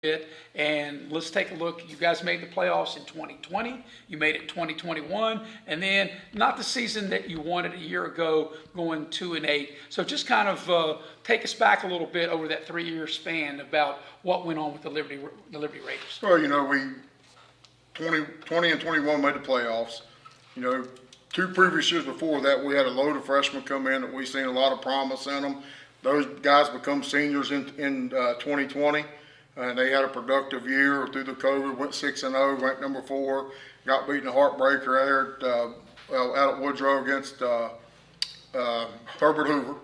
bit, and let's take a look. You guys made the playoffs in 2020, you made it 2021, and then not the season that you wanted a year ago, going 2-8. So just kind of take us back a little bit over that 3-year span about what went on with the Liberty Raiders. Well, we 20 and 21 made the playoffs. 2 previous years before that, we had a load of freshmen come in that we seen a lot of promise in them. Those guys become seniors in 2020. And they had a productive year through the COVID, went 6-0, ranked number 4, got beaten a heartbreaker there out at Woodrow against Herbert Hoover.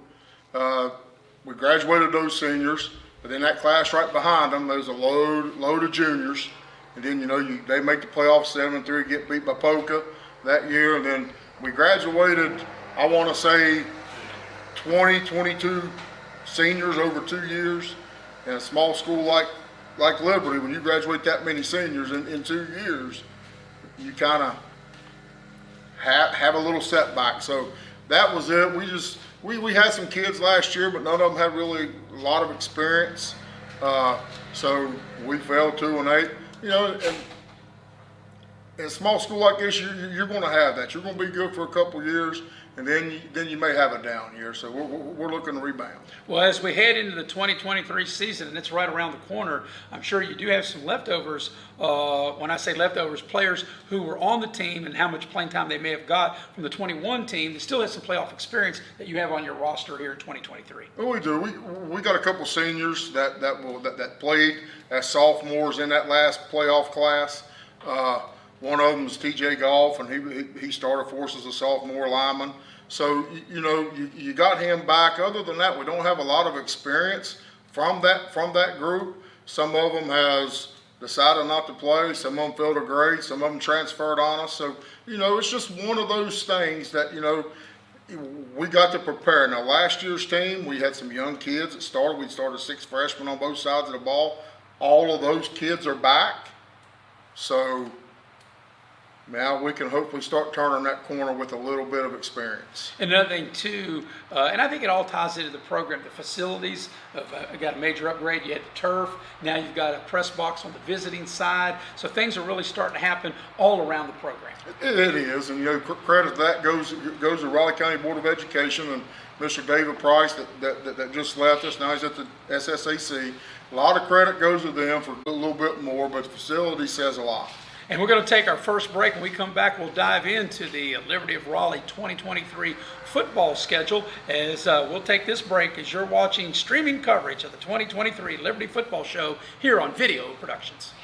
We graduated those seniors, but then that class right behind them, there's a load of juniors. And then, they make the playoffs 7-3, get beat by Polka that year. And then we graduated, I want to say, 22 seniors over 2 years. In a small school like Liberty, when you graduate that many seniors in 2 years, you kind of have a little setback. So that was it. We had some kids last year, but none of them had really a lot of experience. So we fell 2-8. And in a small school like this, you're going to have that. You're going to be good for a couple of years, and then you may have a down year. So we're looking to rebound. Well, as we head into the 2023 season, and it's right around the corner, I'm sure you do have some leftovers. When I say leftovers, players who were on the team and how much playing time they may have got from the 21 team that still has some playoff experience that you have on your roster here in 2023. Well, we do. We got a couple seniors that played as sophomores in that last playoff class. One of them is TJ Goff, and he started for us as a sophomore lineman. So, you got him back. Other than that, we don't have a lot of experience from that group. Some of them has decided not to play. Some of them failed a grade. Some of them transferred on us. So, it's just one of those things that, we got to prepare. Now, last year's team, we had some young kids that started. We started 6 freshmen on both sides of the ball. All of those kids are back. So now we can hopefully start turning that corner with a little bit of experience. Another thing too, and I think it all ties into the program, the facilities. Got a major upgrade. You had the turf. Now you've got a press box on the visiting side. So things are really starting to happen all around the program. It is, and credit to that goes to Raleigh County Board of Education and Mr. David Price that just left us. Now he's at the SSAC. A lot of credit goes to them for a little bit more, but the facility says a lot. And we're going to take our first break. When we come back, we'll dive into the Liberty of Raleigh 2023 football schedule. As we'll take this break as you're watching streaming coverage of the 2023 Liberty Football Show here on Video Productions.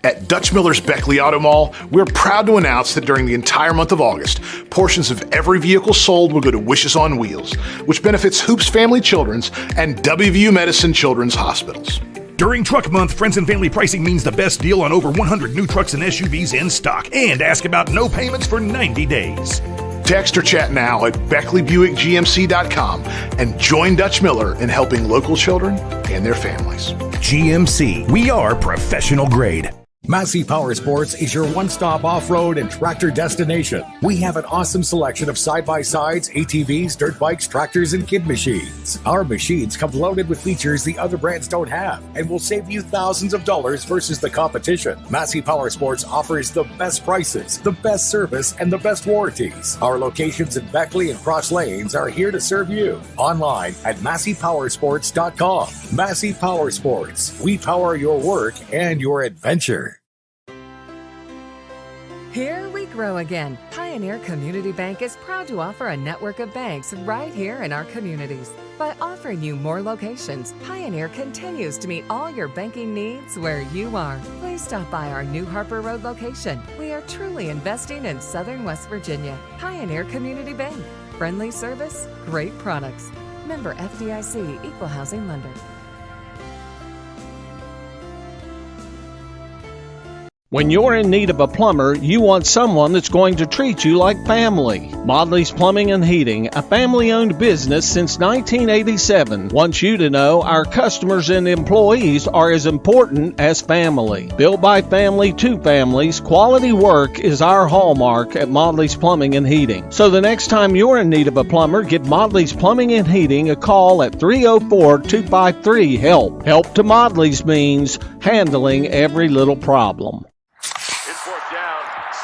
At Dutch Miller's Beckley Auto Mall, we're proud to announce that during the entire month of August, portions of every vehicle sold will go to Wishes on Wheels, which benefits Hoops Family Children's and WVU Medicine Children's Hospitals. During Truck Month, Friends and Family pricing means the best deal on over 100 new trucks and SUVs in stock. And ask about no payments for 90 days. Text or chat now at BeckleyBuickGMC.com and join Dutch Miller in helping local children and their families. GMC, we are professional grade. Massey Power Sports is your one-stop off-road and tractor destination. We have an awesome selection of side-by-sides, ATVs, dirt bikes, tractors, and kid machines. Our machines come loaded with features the other brands don't have and will save you thousands of dollars versus the competition. Massey Power Sports offers the best prices, the best service, and the best warranties. Our locations in Beckley and Cross Lanes are here to serve you. Online at MasseyPowersports.com. Massey Power Sports. We power your work and your adventure. Here we grow again. Pioneer Community Bank is proud to offer a network of banks right here in our communities. By offering you more locations, Pioneer continues to meet all your banking needs where you are. Please stop by our new Harper Road location. We are truly investing in Southern West Virginia. Pioneer Community Bank. Friendly service, great products. Member FDIC, Equal Housing Lender. When you're in need of a plumber, you want someone that's going to treat you like family. Modley's Plumbing and Heating, a family-owned business since 1987, wants you to know our customers and employees are as important as family. Built by family to families, quality work is our hallmark at Modley's Plumbing and Heating. So the next time you're in need of a plumber, give Modley's Plumbing and Heating a call at 304-253-HELP. Help to Modley's means handling every little problem.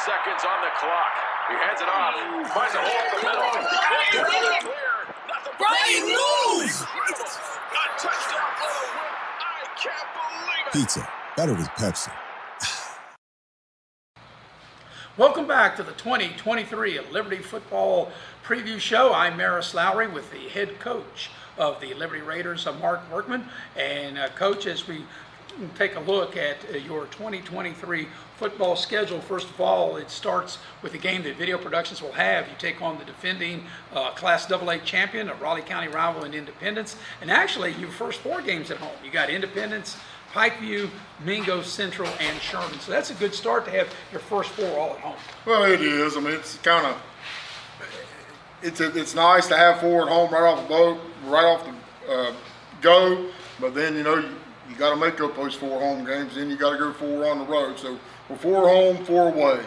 Seconds on the clock. He hands it off. Finds a hole in the middle. Brian, move! A touchdown for the win. I can't believe it. Pizza. Better with Pepsi. Welcome back to the 2023 Liberty Football Preview Show. I'm Maris Lowry with the head coach of the Liberty Raiders, Mark Workman. And Coach, as we take a look at your 2023 football schedule. First of all, it starts with the game that Video Productions will have. You take on the defending Class AA champion, a Raleigh County rival in Independence. And actually, your first 4 games at home. You got Independence, Pikeview, Mingo Central, and Sherman. So that's a good start to have your first 4 all at home. Well, it is. I mean, it's kind of it's nice to have 4 at home right off the boat, right off the go. But then you got to make up those 4 home games. Then you got to go 4 on the road. So we're 4 home, 4 away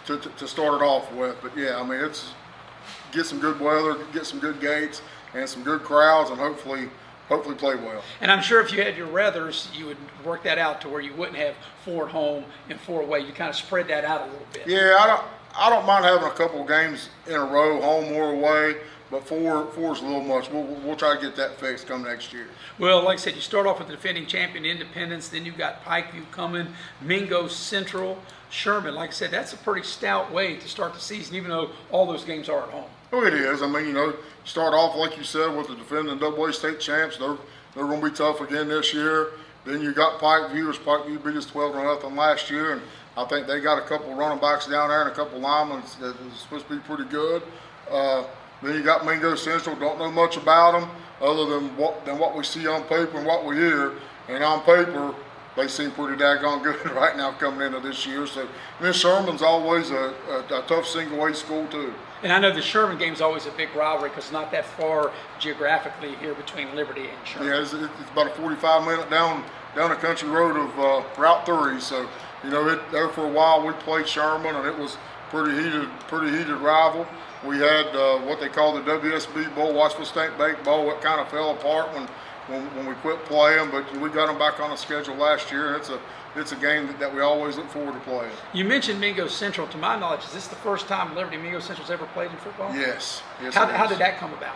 to start it off with. But yeah, I mean, it's get some good weather, get some good gates, and some good crowds, and hopefully play well. And I'm sure if you had your ruthers, you would work that out to where you wouldn't have 4 at home and 4 away. You kind of spread that out a little bit. Yeah, I don't mind having a couple of games in a row, home or away. But 4 is a little much. We'll try to get that fixed come next year. Well, like I said, you start off with the defending champion Independence, then you've got Pikeview coming, Mingo Central, Sherman. Like I said, that's a pretty stout way to start the season, even though all those games are at home. Oh, it is. I mean, start off like you said with the defending AA state champs. They're going to be tough again this year. Then you got Pikeview. Pikeview beat us 12-0 last year, and I think they got a couple of running backs down there and a couple of linemen that is supposed to be pretty good. Then you got Mingo Central. Don't know much about them other than what we see on paper and what we hear. And on paper, they seem pretty daggone good right now coming into this year. So then Sherman's always a tough single-A school too. And I know the Sherman game is always a big rivalry because it's not that far geographically here between Liberty and Sherman. Yeah, it's about a 45-minute down the country road of Route 3. So there for a while we played Sherman, and it was pretty heated rival. We had what they call the WSB Bowl, Watchful State Bank Bowl. It kind of fell apart when we quit playing, but we got them back on the schedule last year, and it's a game that we always look forward to playing. You mentioned Mingo Central. To my knowledge, is this the first time Liberty Mingo Central's ever played in football? Yes. How did that come about?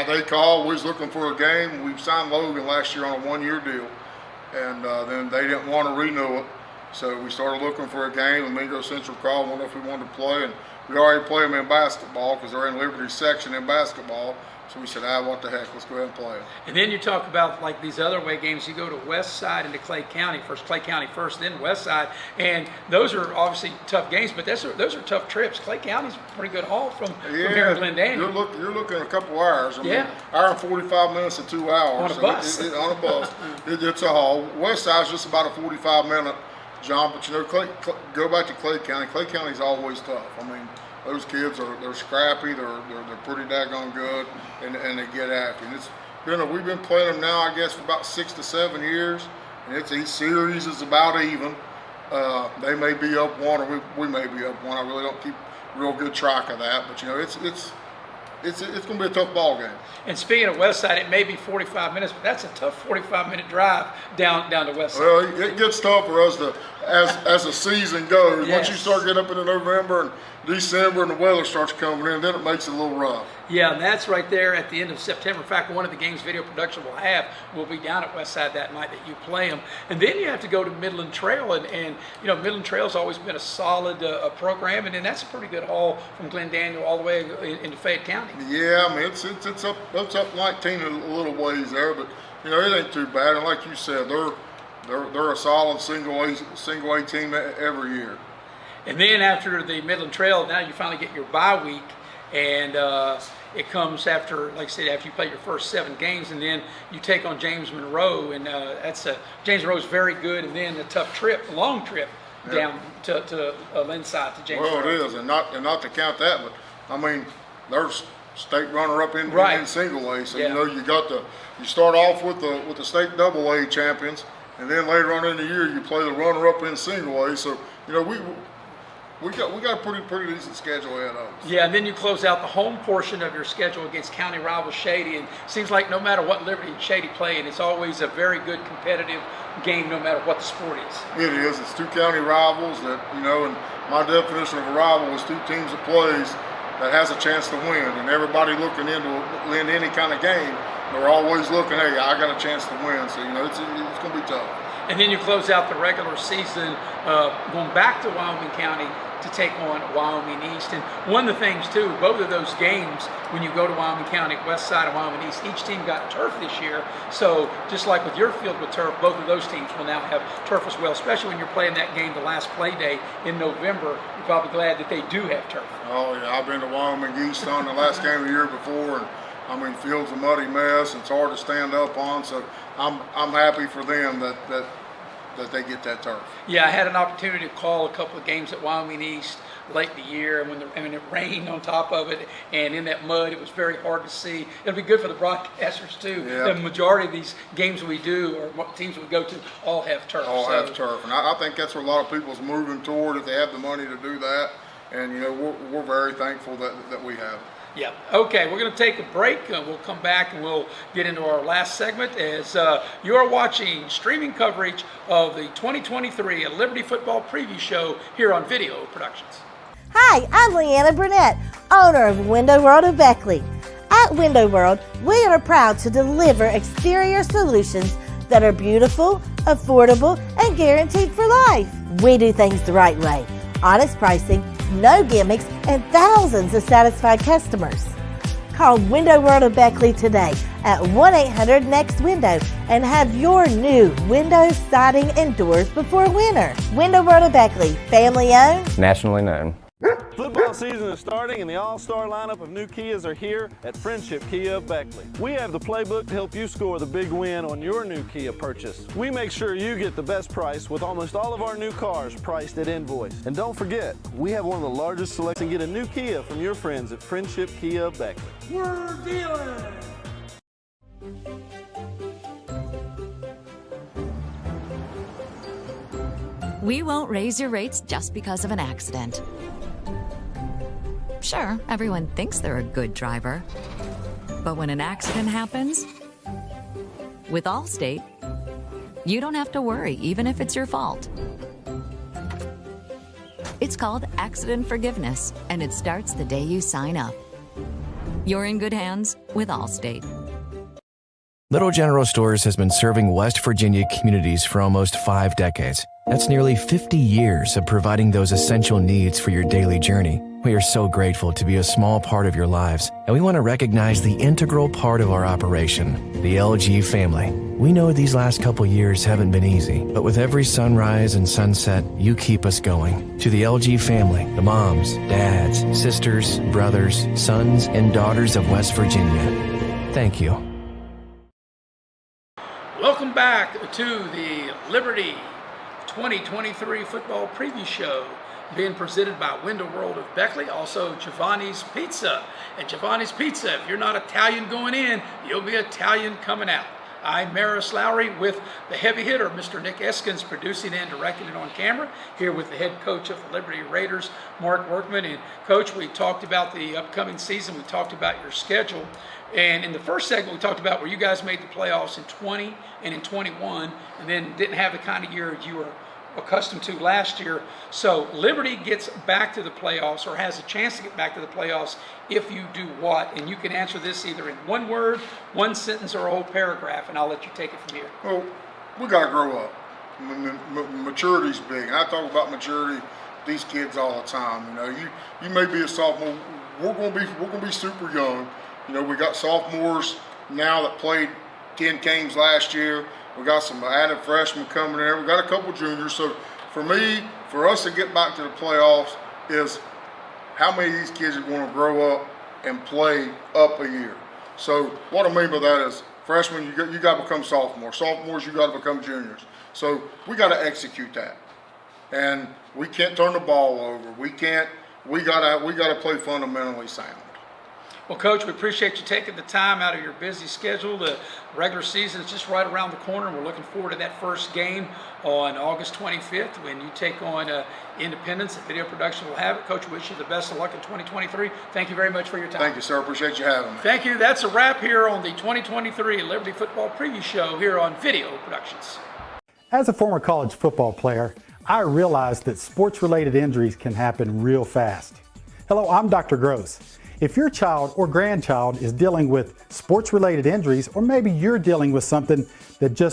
They called. We was looking for a game. We signed Logan last year on a 1-year deal, and then they didn't want to renew it, so we started looking for a game, and Mingo Central called, wondered if we wanted to play, and we already play them in basketball because they're in Liberty's section in basketball. So we said, what the heck, let's go ahead and play it. And then you talk about like these other away games. You go to West Side and to Clay County first, then West Side, and those are obviously tough games. But those are tough trips. Clay County's a pretty good haul from here to Glendale. You're looking at a couple of hours. I mean, hour and 45 minutes to 2 hours on a bus. On a bus, it's a haul. West Side's just about a 45-minute jump. But go back to Clay County. Clay County's always tough. I mean, those kids they're scrappy, they're pretty daggone good, and they get after. And we've been playing them now, I guess, for about 6 to 7 years, and each series is about even. They may be up 1, or we may be up 1. I really don't keep real good track of that, but it's going to be a tough ball game. And speaking of West Side, it may be 45 minutes, but that's a tough 45-minute drive down to West Side. Well, it gets tougher as the season goes. Yes. Once you start getting up into November and December and the weather starts coming in, then it makes it a little rough. Yeah, and that's right there at the end of September. In fact, one of the games Video Production will be down at West Side that night that you play them. And then you have to go to Midland Trail, and Midland Trail's always been a solid program, and then that's a pretty good haul from Glendale all the way into Fayette County. Yeah, I mean it's up 19 a little ways there, but it ain't too bad. And like you said, they're a solid single A team every year. And then after the Midland Trail, now you finally get your bye week, and it comes after, like I said, after you play your first 7 games, and then you take on James Monroe, and James Monroe's very good, and then a tough trip, a long trip down to Linside to James. Well, it Road. is, and not to count that, but I mean, there's state runner-up in single A. So Yeah. You start off with the state double A champions, and then later on in the year you play the runner-up in single A. So we got a pretty decent schedule ahead of us. Yeah, and then you close out the home portion of your schedule against county rival Shady, and it seems like no matter what Liberty and Shady play, and it's always a very good competitive game no matter what the sport is. It is. It's two county rivals that, and my definition of a rival is two teams that plays that has a chance to win, and everybody looking into any kind of game, they're always looking, hey, I got a chance to win. So, it's going to be tough. And then you close out the regular season going back to Wyoming County to take on Wyoming East. And one of the things, too, both of those games, when you go to Wyoming County, west side of Wyoming East, each team got turf this year. So just like with your field with turf, both of those teams will now have turf as well, especially when you're playing that game the last play day in November. You're probably glad that they do have turf. Oh, yeah, I've been to Wyoming East on the last game of the year before, and field's a muddy mess. It's hard to stand up on, so I'm happy for them that they get that turf. Yeah, I had an opportunity to call a couple of games at Wyoming East late in the year, and it rained on top of it, and in that mud, it was very hard to see. It'll be good for the broadcasters too. Yeah. The majority of these games we do, or what teams we go to, all have turf. Have turf, and I think that's what a lot of people's moving toward if they have the money to do that. And we're very thankful that we have it. Yeah. Okay, we're going to take a break. We'll come back and we'll get into our last segment as you are watching streaming coverage of the 2023 Liberty Football Preview Show here on Video Productions. Hi, I'm Leanna Burnett, owner of Window World of Beckley. At Window World, we are proud to deliver exterior solutions that are beautiful, affordable, and guaranteed for life. We do things the right way. Honest pricing, no gimmicks, and thousands of satisfied customers. Call Window World of Beckley today at 1-800-NEXT-WINDOW and have your new windows, siding, and doors before winter. Window World of Beckley, family owned, nationally known. Football season is starting and the all-star lineup of new Kias are here at Friendship Kia of Beckley. We have the playbook to help you score the big win on your new Kia purchase. We make sure you get the best price with almost all of our new cars priced at invoice. And don't forget, we have one of the largest selections. Get a new Kia from your friends at Friendship Kia of Beckley. We're dealing! We won't raise your rates just because of an accident. Sure, everyone thinks they're a good driver. But when an accident happens, with Allstate, you don't have to worry, even if it's your fault. It's called accident forgiveness, and it starts the day you sign up. You're in good hands with Allstate. Little General Stores has been serving West Virginia communities for almost 5 decades. That's nearly 50 years of providing those essential needs for your daily journey. We are so grateful to be a small part of your lives, and we want to recognize the integral part of our operation, the LG family. We know these last couple years haven't been easy, but with every sunrise and sunset, you keep us going. To the LG family, the moms, dads, sisters, brothers, sons, and daughters of West Virginia, thank you. Welcome back to the Liberty 2023 Football Preview Show, being presented by Window World of Beckley, also Giovanni's Pizza. And Giovanni's Pizza, if you're not Italian going in, you'll be Italian coming out. I'm Maris Lowry with the heavy hitter, Mr. Nick Eskins, producing and directing it on camera, here with the head coach of the Liberty Raiders, Mark Workman. And Coach, we talked about the upcoming season. We talked about your schedule. And in the first segment, we talked about where you guys made the playoffs in 20 and in 21, and then didn't have the kind of year you were accustomed to last year. So Liberty gets back to the playoffs, or has a chance to get back to the playoffs, if you do what? And you can answer this either in one word, one sentence, or a whole paragraph, and I'll let you take it from here. Well, we got to grow up. Maturity's big, and I talk about maturity with these kids all the time. You may be a sophomore. We're going to be super young. We got sophomores now that played 10 games last year. We got some added freshmen coming in. We got a couple juniors. So for us to get back to the playoffs is how many of these kids are going to grow up and play up a year. So what I mean by that is freshmen, you got to become sophomores. Sophomores, you got to become juniors. So we got to execute that. and we can't turn the ball over. We gotta play fundamentally sound. Well, Coach, we appreciate you taking the time out of your busy schedule. The regular season is just right around the corner. We're looking forward to that first game on August 25th when you take on Independence. Video Production will have it. Coach, we wish you the best of luck in 2023. Thank you very much for your time. Thank you, sir. Appreciate you having me. Thank you. That's a wrap here on the 2023 Liberty Football Preview Show here on Video Productions. As a former college football player, I realized that sports-related injuries can happen real fast. Hello, I'm Dr. Gross. If your child or grandchild is dealing with sports-related injuries, or maybe you're dealing with something that just